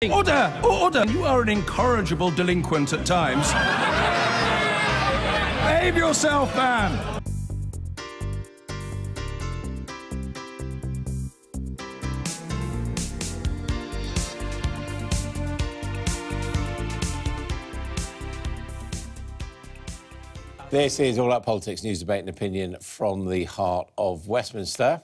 Order! Order! You are an incorrigible delinquent at times. Behave yourself, man! This is All Out Politics, news, debate and opinion from the heart of Westminster.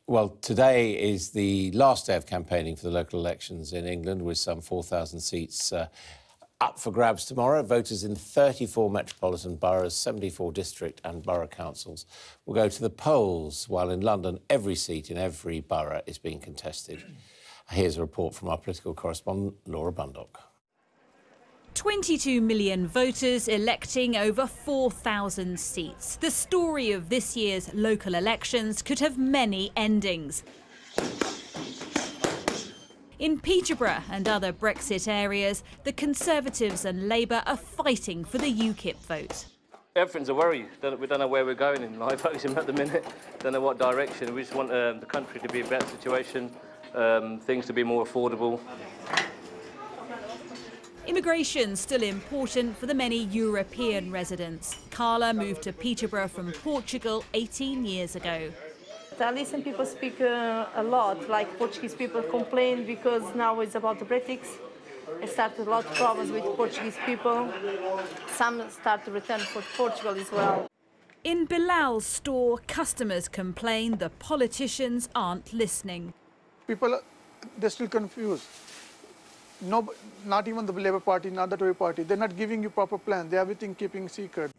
Well, today is the last day of campaigning for the local elections in England, with some 4,000 seats up for grabs tomorrow. Voters in 34 metropolitan boroughs, 74 district and borough councils will go to the polls, while in London every seat in every borough is being contested. Here's a report from our political correspondent, Laura Bundock. 22 million voters electing over 4,000 seats. The story of this year's local elections could have many endings. In Peterborough and other Brexit areas, the Conservatives and Labour are fighting for the UKIP vote. Everything's a worry. We don't know where we're going in life at the minute. Don't know what direction. We just want the country to be in a better situation, things to be more affordable. Immigration still important for the many European residents. Carla moved to Peterborough from Portugal 18 years ago. I listen people speak a lot, like Portuguese people complain because now it's about the Brexit. It started a lot of problems with Portuguese people. Some start to return for Portugal as well. In Bilal's store, customers complain the politicians aren't listening. People, they're still confused. No, not even the Labour Party, not the Tory Party. They're not giving you proper plans. They're everything keeping secret.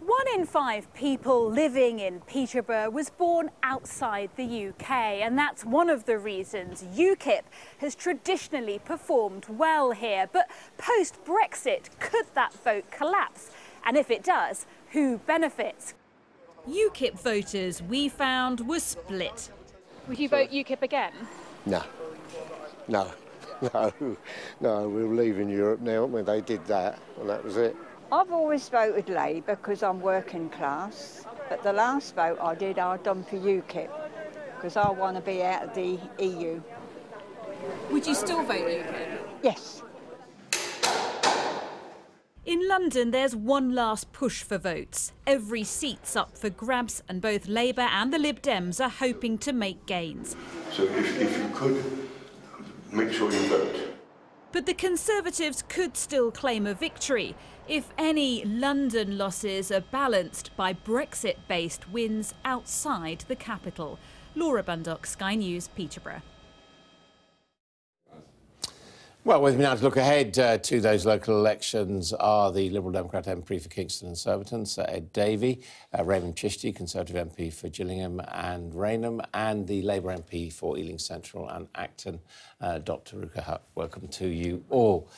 1 in 5 people living in Peterborough was born outside the UK, and that's one of the reasons UKIP has traditionally performed well here. But post-Brexit, could that vote collapse? And if it does, who benefits? UKIP voters, we found, were split. Would you vote UKIP again? No. No, we're leaving Europe now, aren't we? They did that, and that was it. I've always voted Labour because I'm working class, but the last vote I'd done for UKIP because I want to be out of the EU. Would you still vote UKIP? Yes. In London, there's one last push for votes. Every seat's up for grabs, and both Labour and the Lib Dems are hoping to make gains. So if you could, make sure you vote. But the Conservatives could still claim a victory if any London losses are balanced by Brexit-based wins outside the capital. Laura Bundock, Sky News, Peterborough. Well, with me now to look ahead to those local elections are the Liberal Democrat MP for Kingston and Surbiton, Sir Ed Davey, Raymond Chishti, Conservative MP for Gillingham and Rainham, and the Labour MP for Ealing Central and Acton, Dr Ruka Hutt. Welcome to you all.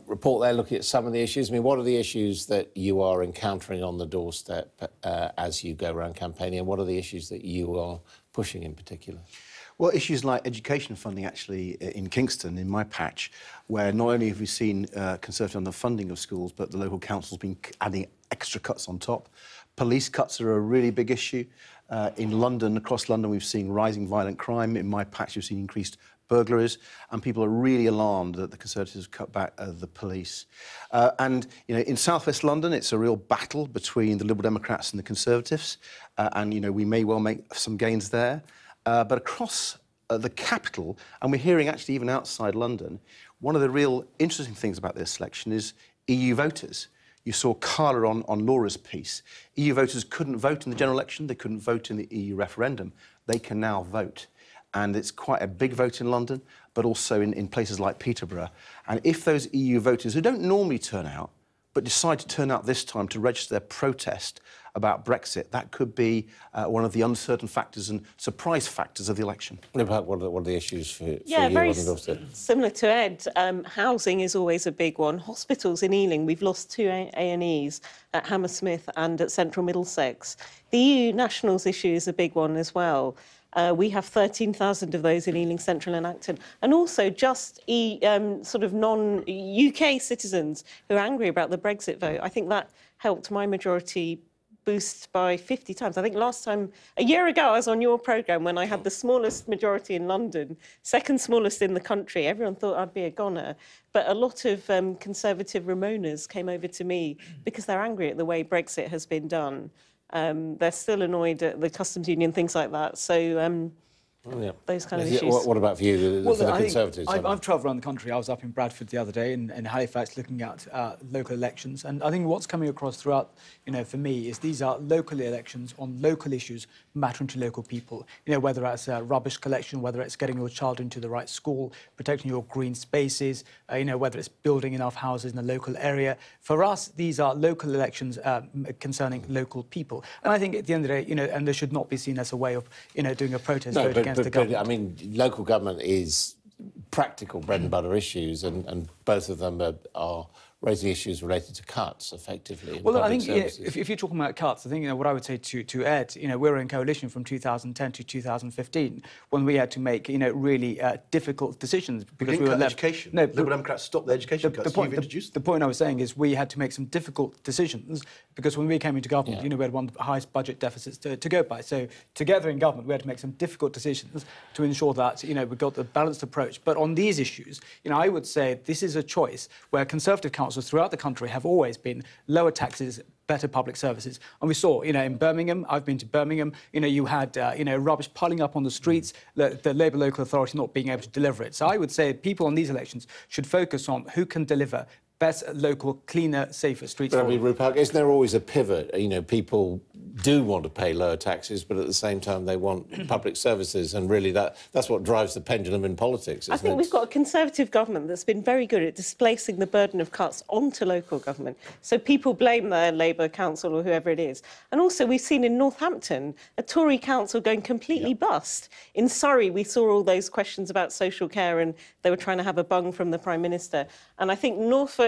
Report there looking at some of the issues. I mean, what are the issues that you are encountering on the doorstep as you go around campaigning, and what are the issues that you are pushing in particular? Well, issues like education funding, actually, in Kingston, in my patch, where not only have we seen Conservative on the funding of schools, but the local council's been adding extra cuts on top. Police cuts are a really big issue. In London, across London, we've seen rising violent crime. In my patch, we've seen increased burglaries, and people are really alarmed that the Conservatives have cut back the police. And, you know, in South West London, it's a real battle between the Liberal Democrats and the Conservatives, and, you know, we may well make some gains there. But across the capital, and we're hearing actually even outside London, one of the real interesting things about this election is EU voters. You saw Carla on Laura's piece. EU voters couldn't vote in the general election, they couldn't vote in the EU referendum. They can now vote. And it's quite a big vote in London, but also in places like Peterborough. And if those EU voters who don't normally turn out, but decide to turn out this time to register their protest about Brexit, that could be one of the uncertain factors and surprise factors of the election. What are the issues for you? Yeah, very similar to Ed. Housing is always a big one. Hospitals in Ealing, we've lost 2 A&Es at Hammersmith and at Central Middlesex. The EU nationals issue is a big one as well. We have 13,000 of those in Ealing Central and Acton, and also just sort of non-UK citizens who are angry about the Brexit vote. I think that helped my majority boost by 50 times. I think last time, a year ago, I was on your programme when I had the smallest majority in London, second smallest in the country. Everyone thought I'd be a goner. But a lot of Conservative Ramonas came over to me because they're angry at the way Brexit has been done. They're still annoyed at the customs union, things like that. So those kind of issues. What about for you, for the Conservatives? I've travelled around the country. I was up in Bradford the other day in Halifax looking at local elections. And I think what's coming across throughout, for me, is these are local elections on local issues mattering to local people. Whether that's rubbish collection, whether it's getting your child into the right school, protecting your green spaces, whether it's building enough houses in the local area. For us, these are local elections concerning local people. And I think at the end of the day, and they should not be seen as a way of, doing a protest vote against the government. I mean, local government is practical bread and butter issues, and both of them are raising issues related to cuts, effectively. Well, I think if you're talking about cuts, I think what I would say to Ed, we were in coalition from 2010 to 2015 when we had to make really difficult decisions because we were left. Education. No, Liberal Democrats stopped the education cuts. The point I was saying is we had to make some difficult decisions because when we came into government, we had one of the highest budget deficits to go by. So together in government, we had to make some difficult decisions to ensure that we got the balanced approach. But on these issues, I would say this is a choice where Conservative councils throughout the country have always been lower taxes, better public services. And we saw, in Birmingham, I've been to Birmingham, you had, rubbish piling up on the streets, the Labour local authority not being able to deliver it. So I would say people on these elections should focus on who can deliver best local, cleaner, safer streets. But I mean, Rupak, isn't there always a pivot? People do want to pay lower taxes, but at the same time they want public services, and really that's what drives the pendulum in politics, isn't I think we've got a Conservative government that's been very good at displacing the burden of cuts onto local government. So people blame their Labour council or whoever it is. And also we've seen in Northampton a Tory council going completely bust. In Surrey, we saw all those questions about social care and they were trying to have a bung from the Prime Minister. And I think Norfolk,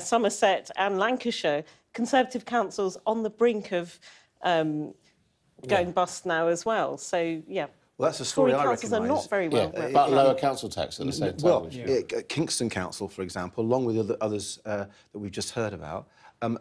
Somerset and Lancashire, Conservative councils on the brink of going bust now as well. So, yeah. Well, that's a story Tory I councils are not very well represented. But lower council tax at the same time. Well, Kingston Council, for example, along with others that we've just heard about,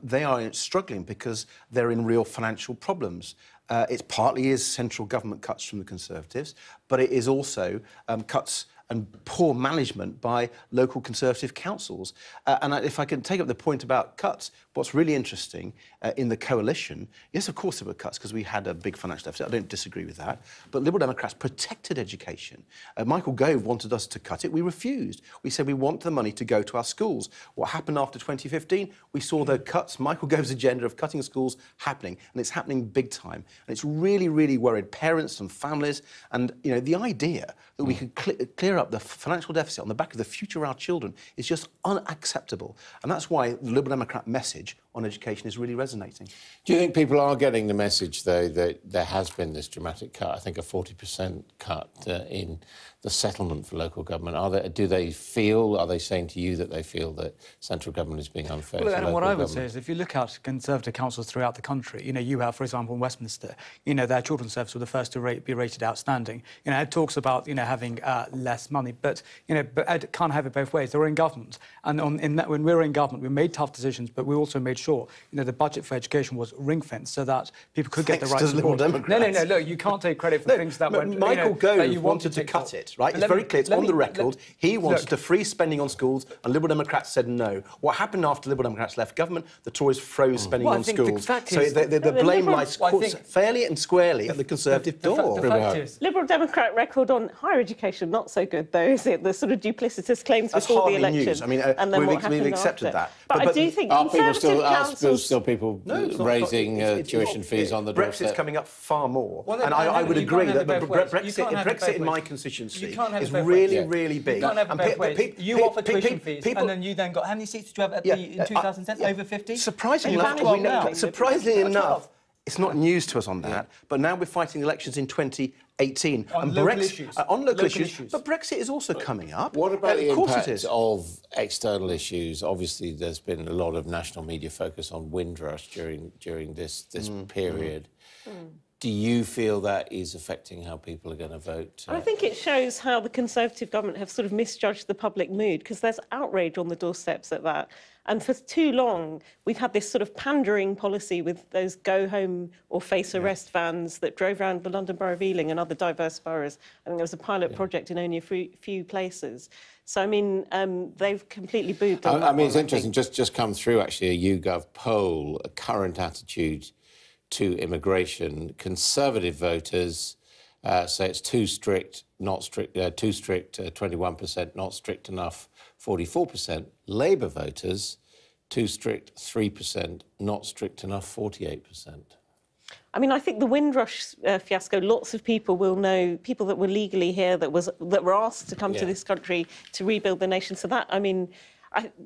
they are struggling because they're in real financial problems. It partly is central government cuts from the Conservatives, but it is also cuts and poor management by local Conservative councils. And if I can take up the point about cuts, what's really interesting in the coalition, yes, of course there were cuts because we had a big financial deficit. I don't disagree with that. But Liberal Democrats protected education. Michael Gove wanted us to cut it. We refused. We said we want the money to go to our schools. What happened after 2015? We saw the cuts, Michael Gove's agenda of cutting schools happening, and it's happening big time. And it's really, really worried parents and families. And, the idea that we could clear up the financial deficit on the back of the future of our children is just unacceptable. And that's why the Liberal Democrat message on education is really resonating. Do you think people are getting the message, though, that there has been this dramatic cut, I think a 40% cut in the settlement for local government? Are they saying to you that they feel that central government is being unfair to local government? What I would say is if you look at Conservative councils throughout the country, you have, for example, in Westminster, their children's service were the first to be rated outstanding. It talks about, having less money, but it can't have it both ways. They're in government. And when we were in government, we made tough decisions, but we also made sure, the budget for education was ring-fenced so that people could get the right support. No, look, you can't take credit for things that were... Michael Gove wanted to cut it, right? It's very clear, it's on the record. He wanted to freeze spending on schools, and Liberal Democrats said no. What happened after Liberal Democrats left government? The Tories froze spending on schools. So the blame lies fairly and squarely at the Conservative door. Liberal Democrat record on higher education, not so good, though, is it? The sort of duplicitous claims before the election. News. I mean, and then we've accepted that. But I do think Conservative councils... Still people raising tuition fees on the doorstep? Brexit's coming up far more. And I would agree that Brexit in my constituency is really, really big. You can't have it both ways. You offer tuition fees, and then you then got... How many seats did you have in 2010? Over 50? Surprisingly enough, it's not news to us on that, but now we're fighting elections in 2018. On local issues. On local issues. But Brexit is also coming up. What about the impact of external issues? Obviously, there's been a lot of national media focus on Windrush during this period. Do you feel that is affecting how people are going to vote? I think it shows how the Conservative government have sort of misjudged the public mood, because there's outrage on the doorsteps at that. And for too long, we've had this sort of pandering policy with those go home or face arrest vans that drove around the London Borough of Ealing and other diverse boroughs. I think there was a pilot project in only a few places. So, I mean, they've completely booed on that. I mean, it's interesting, just come through, actually, a YouGov poll, a current attitude to immigration. Conservative voters say it's too strict, not strict, too strict, 21%, not strict enough, 44%. Labour voters, too strict, 3%, not strict enough, 48%. I mean, I think the Windrush fiasco, lots of people will know, people that were legally here, that were asked to come to this country to rebuild the nation. So that, I mean,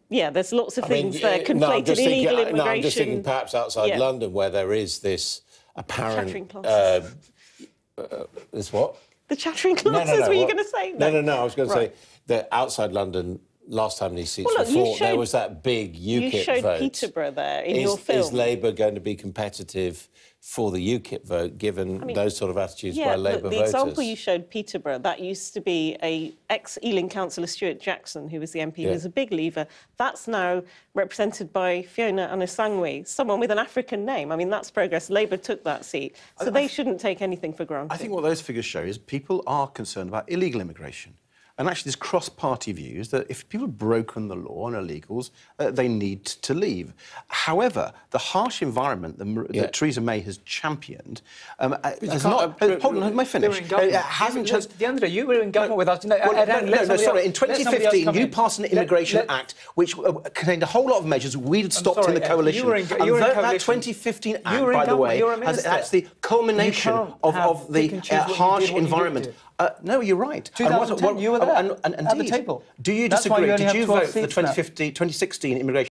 yeah, there's lots of things there. Conflated illegal immigration. No, I'm just thinking perhaps outside London, where there is this apparent... Chattering classes. This what? The chattering classes, were you going to say? No, I was going to say that outside London, last time these seats were fought, there was that big UKIP vote. You showed Peterborough there in your film. Is Labour going to be competitive for the UKIP vote, given those sort of attitudes by Labour voters? The example you showed, Peterborough, that used to be a ex-Ealing councillor, Stuart Jackson, who was the MP, who was a big leaver. That's now represented by Fiona Anasangwe, someone with an African name. I mean, that's progress. Labour took that seat, so they shouldn't take anything for granted. I think what those figures show is people are concerned about illegal immigration. And actually, there's cross-party views that if people have broken the law and illegals, they need to leave. However, the harsh environment that Theresa May has championed has not... hold on, let me finish. Hasn't just... Deandra, you were in government with us. No, sorry. In 2015, you passed an Immigration Act which contained a whole lot of measures we'd stopped in the coalition. That 2015 Act, by the way, that's the culmination of the harsh environment. No, you're right. 2010, you were there at the table. Do you disagree? Did you vote for the 2016 Immigration?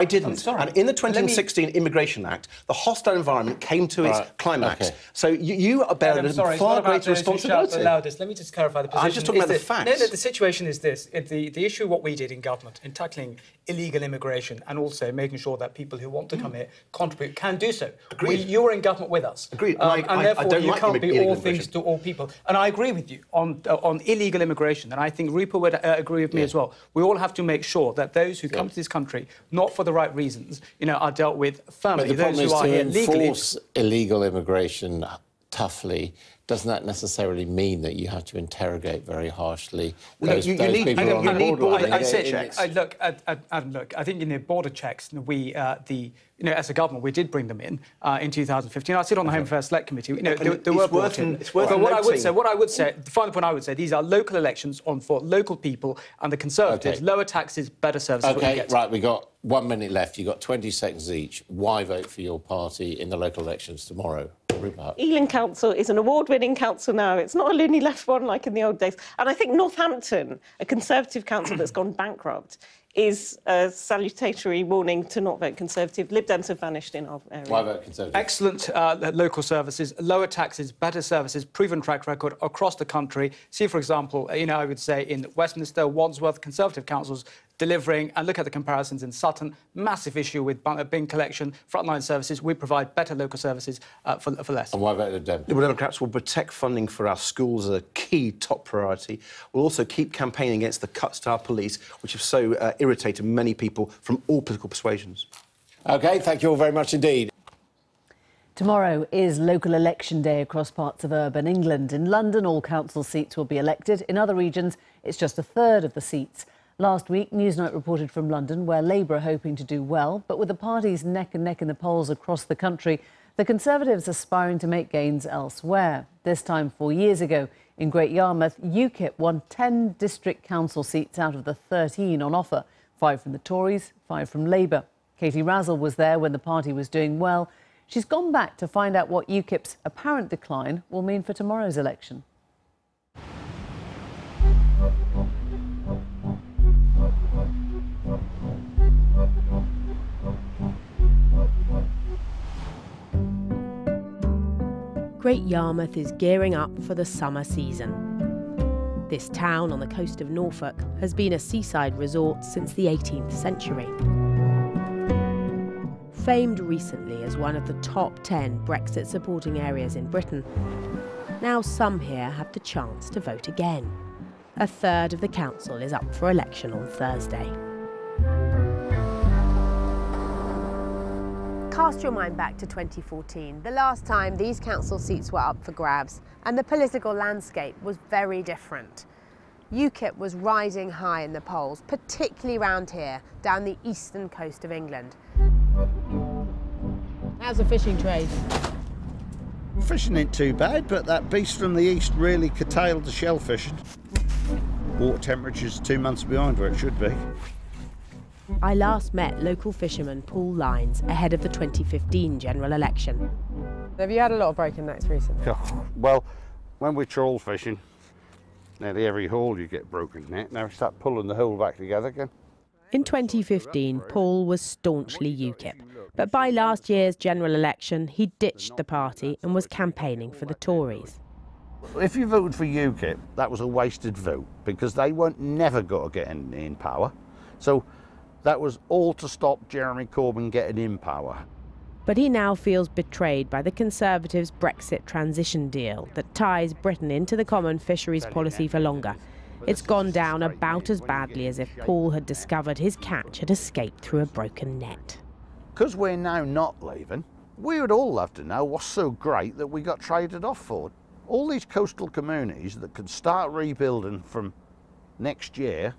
I didn't. And in the 2016 Immigration Act, the hostile environment came to its climax. So you bear a far greater responsibility. Let me just clarify the position. I'm just talking about the facts. No, the situation is this. The issue, what we did in government, in tackling illegal immigration and also making sure that people who want to come here contribute can do so. Agreed. You were in government with us. Agreed. And therefore, you can't be all things to all people. And I agree with you on illegal immigration, and I think Rupa would agree with me as well. We all have to make sure that those who come to this country, not for the right reasons, are dealt with firmly. But the problem is to enforce illegal immigration toughly. Doesn't that necessarily mean that you have to interrogate very harshly those people on the border? Look, I think border checks, we, as a government, we did bring them in 2015. I sit on the Home Affairs Select Committee. They were brought in. But what I would say, the final point I would say, these are local elections for local people, and the Conservatives, lower taxes, better services. OK, right, we've got 1 minute left. You've got 20 seconds each. Why vote for your party in the local elections tomorrow? Ealing Council is an award-winning council now. It's not a loony left one like in the old days. And I think Northampton, a Conservative council that's gone bankrupt, is a salutatory warning to not vote Conservative. Lib Dems have vanished in our area. Why vote Conservative? Excellent local services, lower taxes, better services, proven track record across the country. See, for example, I would say in Westminster, Wandsworth, Conservative councils delivering, and look at the comparisons in Sutton, massive issue with bin collection, frontline services. We provide better local services for less. And why vote Lib Dem? Liberal Democrats will protect funding for our schools as a key top priority. We'll also keep campaigning against the cuts to our police, which have so irritated many people from all political persuasions. OK, thank you all very much indeed. Tomorrow is local election day across parts of urban England. In London, all council seats will be elected. In other regions, it's just a third of the seats. Last week, Newsnight reported from London, where Labour are hoping to do well, but with the parties neck and neck in the polls across the country, the Conservatives aspiring to make gains elsewhere. This time 4 years ago, in Great Yarmouth, UKIP won 10 district council seats out of the 13 on offer, 5 from the Tories, 5 from Labour. Katie Razzle was there when the party was doing well. She's gone back to find out what UKIP's apparent decline will mean for tomorrow's election. Great Yarmouth is gearing up for the summer season. This town on the coast of Norfolk has been a seaside resort since the 18th century. famed recently as one of the top 10 Brexit-supporting areas in Britain, now some here have the chance to vote again. A third of the council is up for election on Thursday. Cast your mind back to 2014, the last time these council seats were up for grabs, and the political landscape was very different. UKIP was riding high in the polls, particularly round here, down the eastern coast of England. How's the fishing trade? Fishing ain't too bad, but that beast from the east really curtailed the shell fishing. Water temperature's 2 months behind where it should be. I last met local fisherman Paul Lyons ahead of the 2015 general election. Have you had a lot of broken nets recently? Well, when we're trawl fishing, nearly every haul you get broken net. Now we start pulling the hole back together again. In 2015, Paul was staunchly UKIP, but by last year's general election, he ditched the party and was campaigning for the Tories. If you voted for UKIP, that was a wasted vote because they weren't never going to get in power. So that was all to stop Jeremy Corbyn getting in power. But he now feels betrayed by the Conservatives' Brexit transition deal that ties Britain into the common fisheries policy for longer. It's gone down about as badly as if Paul had discovered his catch had escaped through a broken net. Because we're now not leaving, we would all love to know what's so great that we got traded off for. All these coastal communities that could start rebuilding from next year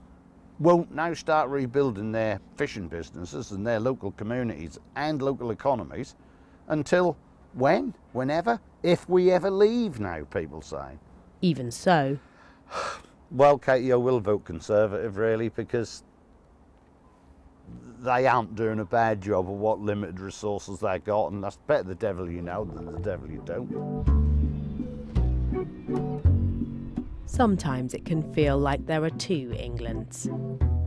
won't now start rebuilding their fishing businesses and their local communities and local economies until when? Whenever? If we ever leave now, people say. Even so. Well, KTO will vote Conservative, really, because they aren't doing a bad job of what limited resources they got, and that's better the devil you know than the devil you don't. Sometimes it can feel like there are two Englands,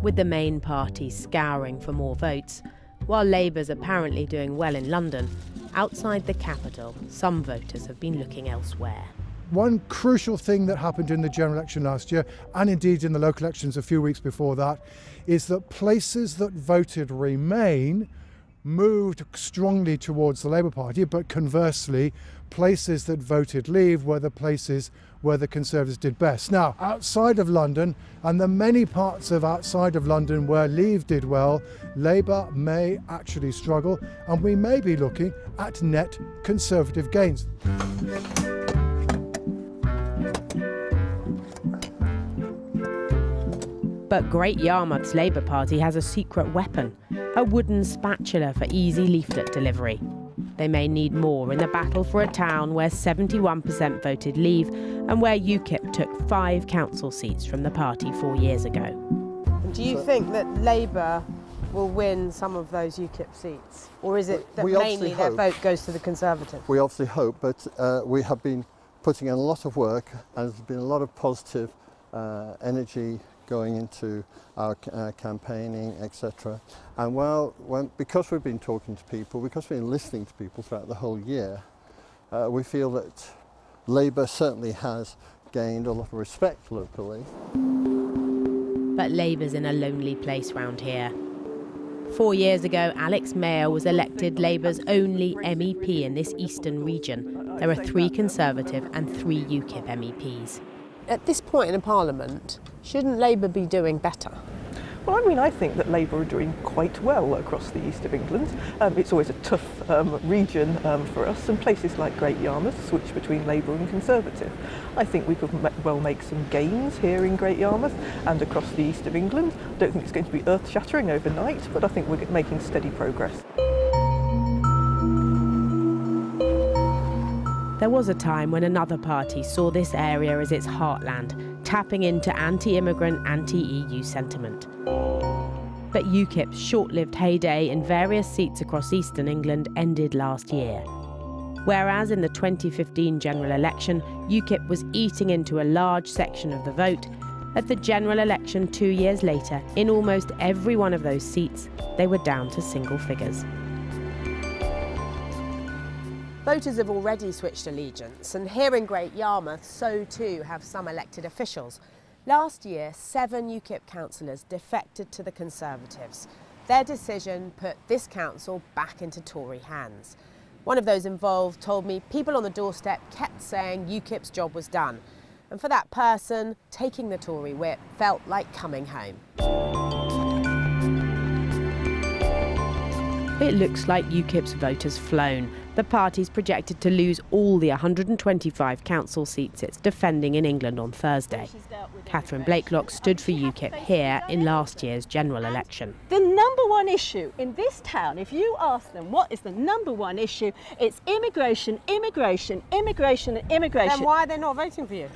with the main party scouring for more votes, while Labour's apparently doing well in London. Outside the capital, some voters have been looking elsewhere. One crucial thing that happened in the general election last year, and indeed in the local elections a few weeks before that, is that places that voted Remain moved strongly towards the Labour Party, but conversely, places that voted Leave were the places where the Conservatives did best. Now, outside of London, and the many parts of outside of London where Leave did well, Labour may actually struggle, and we may be looking at net Conservative gains. But Great Yarmouth's Labour Party has a secret weapon, a wooden spatula for easy leaflet delivery. They may need more in the battle for a town where 71% voted Leave and where UKIP took 5 council seats from the party 4 years ago. Do you think that Labour will win some of those UKIP seats? Or is it that mainly their vote goes to the Conservatives? We obviously hope, but we have been putting in a lot of work and there's been a lot of positive energy going into our campaigning, etc. And because we've been talking to people, because we've been listening to people throughout the whole year, we feel that Labour certainly has gained a lot of respect locally. But Labour's in a lonely place round here. 4 years ago, Alex Mayer was elected Labour's only MEP in this eastern region. There are 3 Conservative and 3 UKIP MEPs. At this point in a parliament, shouldn't Labour be doing better? Well, I mean, I think that Labour are doing quite well across the east of England. It's always a tough region for us, and places like Great Yarmouth switch between Labour and Conservative. I think we could well make some gains here in Great Yarmouth and across the east of England. I don't think it's going to be earth-shattering overnight, but I think we're making steady progress. There was a time when another party saw this area as its heartland, tapping into anti-immigrant, anti-EU sentiment. But UKIP's short-lived heyday in various seats across eastern England ended last year. Whereas in the 2015 general election, UKIP was eating into a large section of the vote, at the general election 2 years later, in almost every one of those seats, they were down to single figures. Voters have already switched allegiance, and here in Great Yarmouth, so too have some elected officials. Last year, 7 UKIP councillors defected to the Conservatives. Their decision put this council back into Tory hands. One of those involved told me people on the doorstep kept saying UKIP's job was done. And for that person, taking the Tory whip felt like coming home. It looks like UKIP's vote has flown. The party's projected to lose all the 125 council seats it's defending in England on Thursday. Catherine Blakelock stood for UKIP here in last year's general election. The number one issue in this town, if you ask them what is the number one issue, it's immigration, immigration, immigration and immigration. Then why are they not voting for you?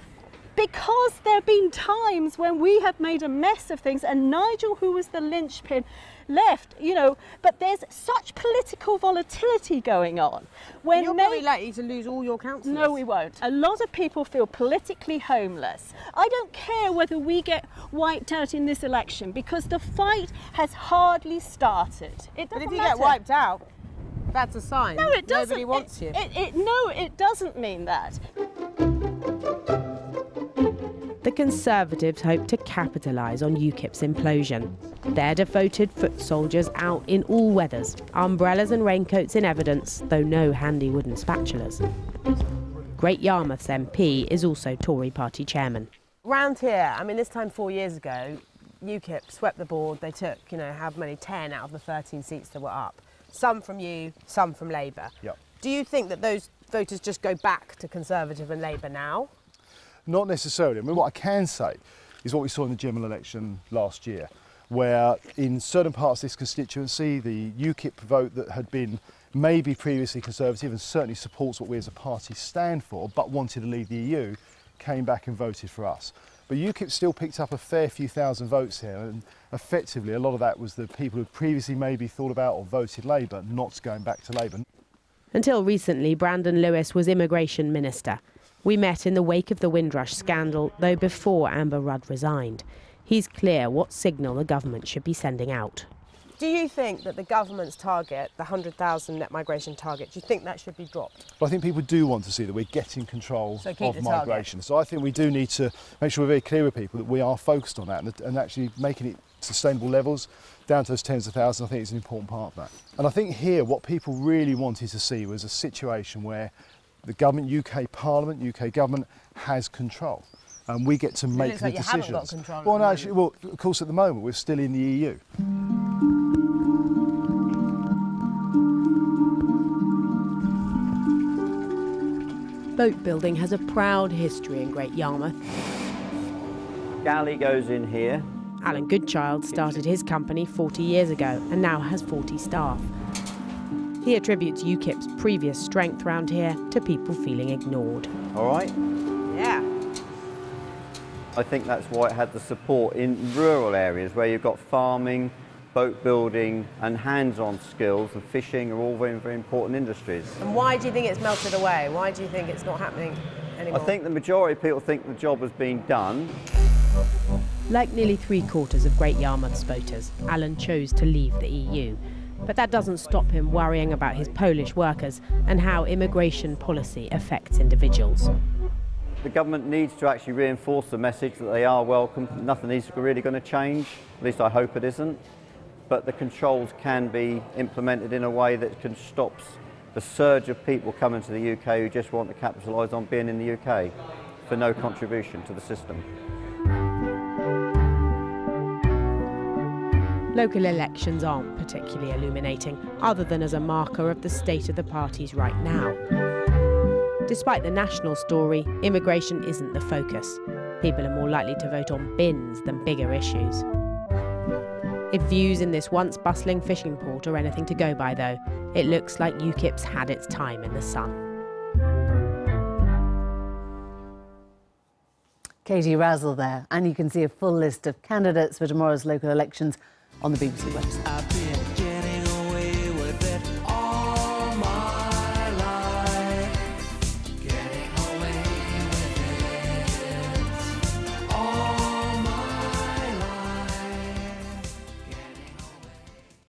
Because there have been times when we have made a mess of things and Nigel, who was the linchpin, left, you know, but there's such political volatility going on. When you're very likely to lose all your councillors. No, we won't. A lot of people feel politically homeless. I don't care whether we get wiped out in this election because the fight has hardly started. It doesn't but if you matter. get wiped out, that's a sign. No, it doesn't. Nobody wants you. No, it doesn't mean that. The Conservatives hope to capitalise on UKIP's implosion. Their devoted foot soldiers out in all weathers, umbrellas and raincoats in evidence, though no handy wooden spatulas. Great Yarmouth's MP is also Tory party chairman. Round here, I mean, this time 4 years ago, UKIP swept the board. They took, you know, how many, 10 out of the 13 seats that were up. Some from you, some from Labour. Yep. Do you think that those voters just go back to Conservative and Labour now? Not necessarily. I mean, what I can say is what we saw in the general election last year, where in certain parts of this constituency, the UKIP vote that had been maybe previously Conservative and certainly supports what we as a party stand for, but wanted to leave the EU, came back and voted for us. But UKIP still picked up a fair few thousand votes here, and effectively a lot of that was the people who previously maybe thought about or voted Labour not going back to Labour. Until recently, Brandon Lewis was Immigration Minister. We met in the wake of the Windrush scandal, though before Amber Rudd resigned. He's clear what signal the government should be sending out. Do you think that the government's target, the 100,000 net migration target, do you think that should be dropped? Well, I think people do want to see that we're getting control of migration. Target. So I think we do need to make sure we're very clear with people that we are focused on that and actually making it sustainable levels down to those tens of thousands. I think it's an important part of that. And I think here what people really wanted to see was a situation where the government, UK Parliament, UK government has control, and we get to make the decisions. Haven't got control well, no, actually, well, of course, at the moment we're still in the EU. Boat building has a proud history in Great Yarmouth. Galley goes in here. Alan Goodchild started his company 40 years ago and now has 40 staff. He attributes UKIP's previous strength round here to people feeling ignored. All right? Yeah. I think that's why it had the support in rural areas where you've got farming, boat building and hands-on skills, and fishing are all very, very important industries. And why do you think it's melted away? Why do you think it's not happening anymore? I think the majority of people think the job has been done. Like nearly 3/4 of Great Yarmouth's voters, Alan chose to leave the EU. But that doesn't stop him worrying about his Polish workers and how immigration policy affects individuals. The government needs to actually reinforce the message that they are welcome. Nothing is really going to change, at least I hope it isn't. But the controls can be implemented in a way that can stop the surge of people coming to the UK who just want to capitalise on being in the UK for no contribution to the system. Local elections aren't particularly illuminating, other than as a marker of the state of the parties right now. Despite the national story, immigration isn't the focus. People are more likely to vote on bins than bigger issues. If views in this once bustling fishing port are anything to go by, though, it looks like UKIP's had its time in the sun. Katie Razzle there, and you can see a full list of candidates for tomorrow's local elections on the BBC website.